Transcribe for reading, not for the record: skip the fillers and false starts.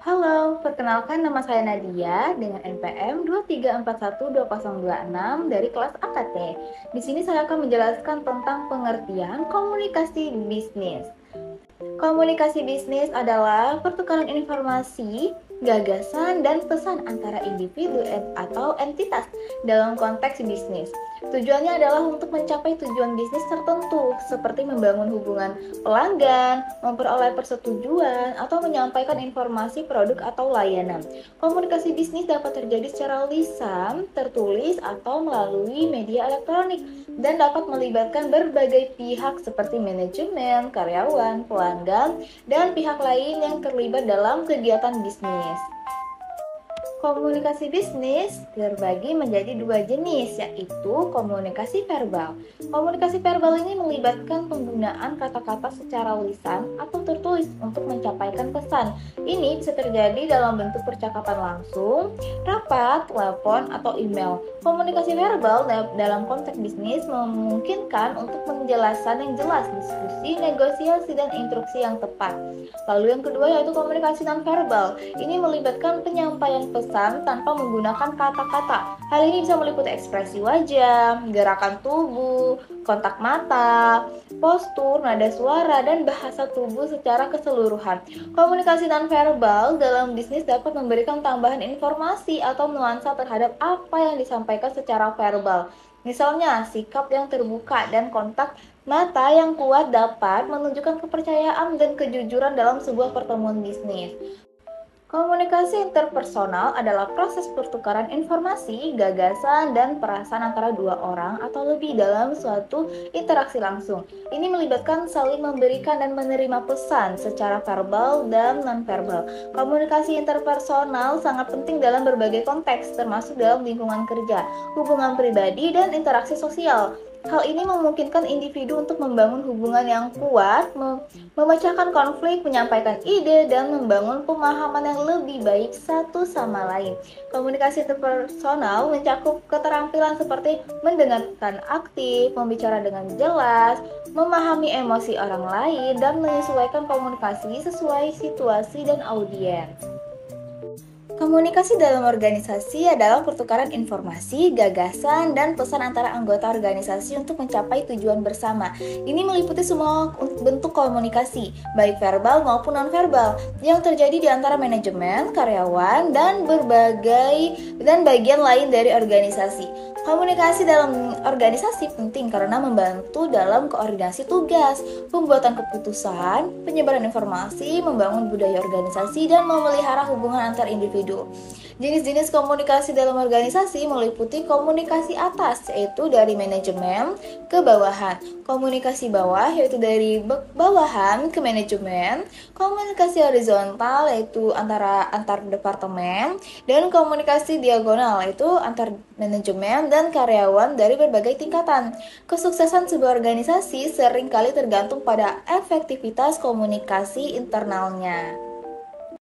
Halo, perkenalkan nama saya Nadia dengan NPM 2341226 dari kelas AKT. Di sini saya akan menjelaskan tentang pengertian komunikasi bisnis. Komunikasi bisnis adalah pertukaran informasi, gagasan, dan pesan antara individu atau entitas dalam konteks bisnis. Tujuannya adalah untuk mencapai tujuan bisnis tertentu, seperti membangun hubungan pelanggan, memperoleh persetujuan, atau menyampaikan informasi produk atau layanan. Komunikasi bisnis dapat terjadi secara lisan, tertulis, atau melalui media elektronik, dan dapat melibatkan berbagai pihak seperti manajemen, karyawan, pelanggan, dan pihak lain yang terlibat dalam kegiatan bisnis. Komunikasi bisnis terbagi menjadi dua jenis, yaitu komunikasi verbal. Komunikasi verbal ini melibatkan penggunaan kata-kata secara lisan atau tertulis untuk mencapaikan pesan. Ini bisa terjadi dalam bentuk percakapan langsung, rapat, telepon, atau email. Komunikasi verbal dalam konteks bisnis memungkinkan untuk penjelasan yang jelas, diskusi, negosiasi, dan instruksi yang tepat. Lalu yang kedua yaitu komunikasi nonverbal. Ini melibatkan penyampaian pesan tanpa menggunakan kata-kata. Hal ini bisa meliputi ekspresi wajah, gerakan tubuh, kontak mata, postur, nada suara, dan bahasa tubuh secara keseluruhan. Komunikasi nonverbal dalam bisnis dapat memberikan tambahan informasi atau nuansa terhadap apa yang disampaikan secara verbal. Misalnya, sikap yang terbuka dan kontak mata yang kuat dapat menunjukkan kepercayaan dan kejujuran dalam sebuah pertemuan bisnis. Komunikasi interpersonal adalah proses pertukaran informasi, gagasan, dan perasaan antara dua orang atau lebih dalam suatu interaksi langsung. Ini melibatkan saling memberikan dan menerima pesan secara verbal dan nonverbal. Komunikasi interpersonal sangat penting dalam berbagai konteks, termasuk dalam lingkungan kerja, hubungan pribadi, dan interaksi sosial. Hal ini memungkinkan individu untuk membangun hubungan yang kuat, memecahkan konflik, menyampaikan ide, dan membangun pemahaman yang lebih baik satu sama lain. Komunikasi interpersonal mencakup keterampilan seperti mendengarkan aktif, membicara dengan jelas, memahami emosi orang lain, dan menyesuaikan komunikasi sesuai situasi dan audiens. Komunikasi dalam organisasi adalah pertukaran informasi, gagasan, dan pesan antara anggota organisasi untuk mencapai tujuan bersama. Ini meliputi semua bentuk komunikasi, baik verbal maupun nonverbal, yang terjadi di antara manajemen, karyawan, dan bagian lain dari organisasi. Komunikasi dalam organisasi penting karena membantu dalam koordinasi tugas, pembuatan keputusan, penyebaran informasi, membangun budaya organisasi, dan memelihara hubungan antar individu. Jenis-jenis komunikasi dalam organisasi meliputi komunikasi atas, yaitu dari manajemen ke bawahan, komunikasi bawah, yaitu dari bawahan ke manajemen, komunikasi horizontal, yaitu antar departemen, dan komunikasi diagonal, yaitu antar manajemen dan karyawan dari berbagai tingkatan. Kesuksesan sebuah organisasi seringkali tergantung pada efektivitas komunikasi internalnya.